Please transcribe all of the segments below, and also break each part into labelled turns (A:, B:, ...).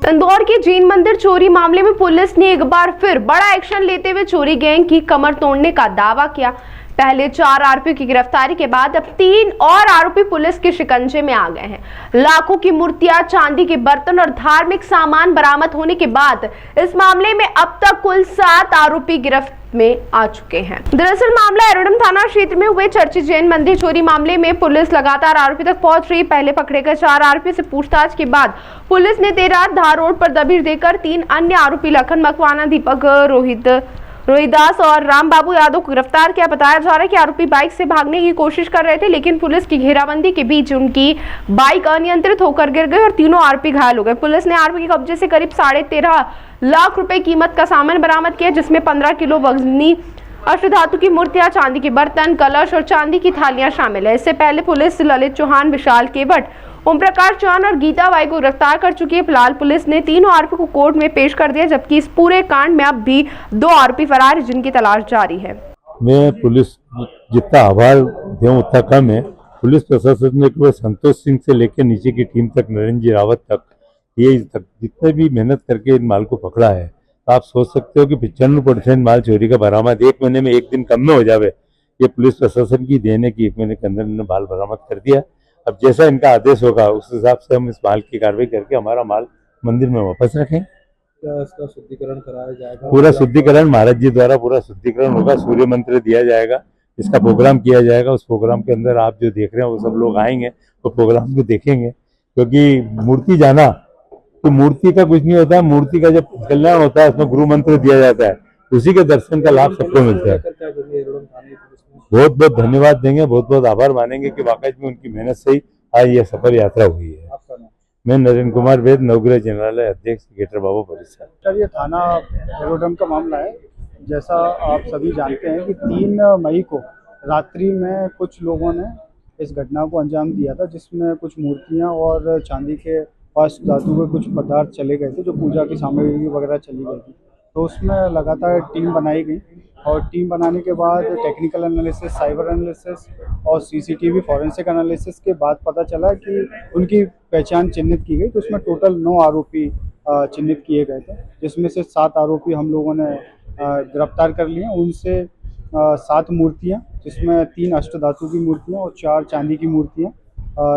A: इंदौर के जैन मंदिर चोरी मामले में पुलिस ने एक बार फिर बड़ा एक्शन लेते हुए चोरी गैंग की कमर तोड़ने का दावा किया। पहले 4 आरोपियों की गिरफ्तारी के बाद अब 3 और आरोपी पुलिस के शिकंजे में आ गए हैं। लाखों की मूर्तियां, चांदी के बर्तन और धार्मिक सामान बरामद होने के बाद इस मामले में अब तक कुल 7 आरोपी गिरफ्त में आ चुके हैं। दरअसल मामला एरोडम थाना क्षेत्र में हुए चर्चित जैन मंदिर चोरी मामले में पुलिस लगातार आरोपी तक पहुंच रही। पहले पकड़े गए 4 आरोपी से पूछताछ के बाद पुलिस ने देर रात धार रोड पर दबिश देकर 3 अन्य आरोपी लखन मकवाना, दीपक रोहिदास और राम बाबू यादव को गिरफ्तार किया। बताया जा रहा है कि आरोपी बाइक से भागने की कोशिश कर रहे थे, लेकिन पुलिस की घेराबंदी के बीच उनकी बाइक अनियंत्रित होकर गिर गई और तीनों आरोपी घायल हो गए। पुलिस ने आरोपी के कब्जे से करीब 13.5 लाख रुपए कीमत का सामान बरामद किया, जिसमें 15 किलो वजनी अष्टधातु की मूर्तियां, चांदी के बर्तन, कलश और चांदी की थालियां शामिल है। इससे पहले पुलिस ललित चौहान, विशाल केवट, ओम प्रकाश चौहान और गीता बाई को गिरफ्तार कर चुकी है। फिलहाल पुलिस ने तीनों आरोपी को कोर्ट में पेश कर दिया, जबकि इस पूरे कांड में अब भी 2 आरोपी फरार हैं, जिनकी तलाश जारी है।
B: मैं पुलिस जितना आभार दूं उतना कम है। पुलिस प्रशासन ने केवल संतोष सिंह से लेकर नीचे की टीम तक, नरेंद्र जी रावत तक, ये जितने भी मेहनत करके इन माल को पकड़ा है, तो आप सोच सकते हो कि 95% माल चोरी का बरामद 1 महीने में 1 दिन कम में हो जावे। ये पुलिस प्रशासन की देन है कि 1 महीने के अंदर इन्होंने माल बरामद कर दिया। अब जैसा इनका आदेश होगा उस हिसाब से हम इस माल की कार्रवाई करके हमारा माल मंदिर में वापस रखें।
C: क्या इसका शुद्धिकरण कराया जाएगा?
B: पूरा शुद्धिकरण महाराज जी द्वारा पूरा शुद्धिकरण होगा। सूर्य मंत्र दिया जाएगा, इसका प्रोग्राम किया जाएगा। उस प्रोग्राम के अंदर आप जो देख रहे हैं वो सब लोग आएंगे, वो प्रोग्राम को देखेंगे, क्योंकि मूर्ति जाना तो मूर्ति का कुछ नहीं होता है। मूर्ति का जब कल्याण होता है उसमें गुरु मंत्र दिया जाता है, उसी के दर्शन का लाभ सबको मिलता है। बहुत बहुत धन्यवाद देंगे, बहुत बहुत आभार मानेंगे कि वाकई में उनकी मेहनत से ही आज यह सफल यात्रा हुई है। मैं नरेंद्र कुमार वेद, नवग्रह जनरल अध्यक्ष, गेटर बाबू परिसर।
D: सर, ये थाना एरोडम का मामला है। जैसा आप सभी जानते हैं कि 3 मई को रात्रि में कुछ लोगों ने इस घटना को अंजाम दिया था, जिसमें कुछ मूर्तियां और चांदी के पास धातु के कुछ पदार्थ चले गए थे, जो पूजा की सामग्री वगैरह चली गई थी। तो उसमें लगातार टीम बनाई गई और टीम बनाने के बाद टेक्निकल एनालिसिस, साइबर एनालिसिस और सीसीटीवी फॉरेंसिक एनालिसिस के बाद पता चला कि उनकी पहचान चिन्हित की गई। तो उसमें टोटल 9 आरोपी चिन्हित किए गए थे, जिसमें से 7 आरोपी हम लोगों ने गिरफ्तार कर लिए। उनसे 7 मूर्तियाँ, जिसमें 3 अष्टधातु की मूर्तियाँ और 4 चांदी की मूर्तियाँ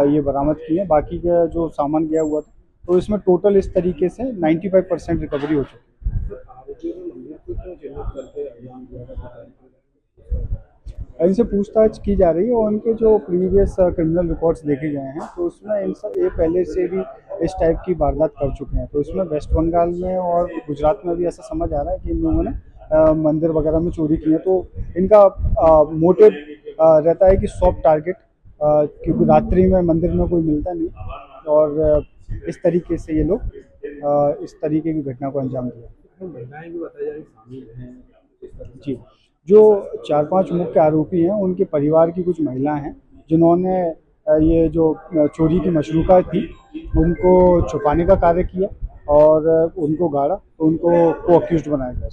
D: ये बरामद की हैं। बाकी का जो सामान गया हुआ था, तो इसमें टोटल इस तरीके से 95% रिकवरी हो चुकी है। इनसे पूछताछ की जा रही है और उनके जो प्रीवियस क्रिमिनल रिकॉर्ड्स देखे गए हैं, तो उसमें ये पहले से भी इस टाइप की वारदात कर चुके हैं। तो इसमें वेस्ट बंगाल में और गुजरात में भी ऐसा समझ आ रहा है कि इन लोगों ने मंदिर वगैरह में चोरी की है। तो इनका मोटिव रहता है कि सॉफ्ट टारगेट, क्योंकि रात्रि में मंदिर में कोई मिलता नहीं, और इस तरीके से ये लोग इस तरीके की घटना को अंजाम दिया।
C: महिलाएं भी बताई जा रही शामिल हैं
D: जी। जो 4-5 मुख्य आरोपी हैं, उनके परिवार की कुछ महिलाएं हैं, जिन्होंने ये जो चोरी की मशरूका थी उनको छुपाने का कार्य किया और उनको गाड़ा, तो उनको को अक्यूज्ड बनाया गया।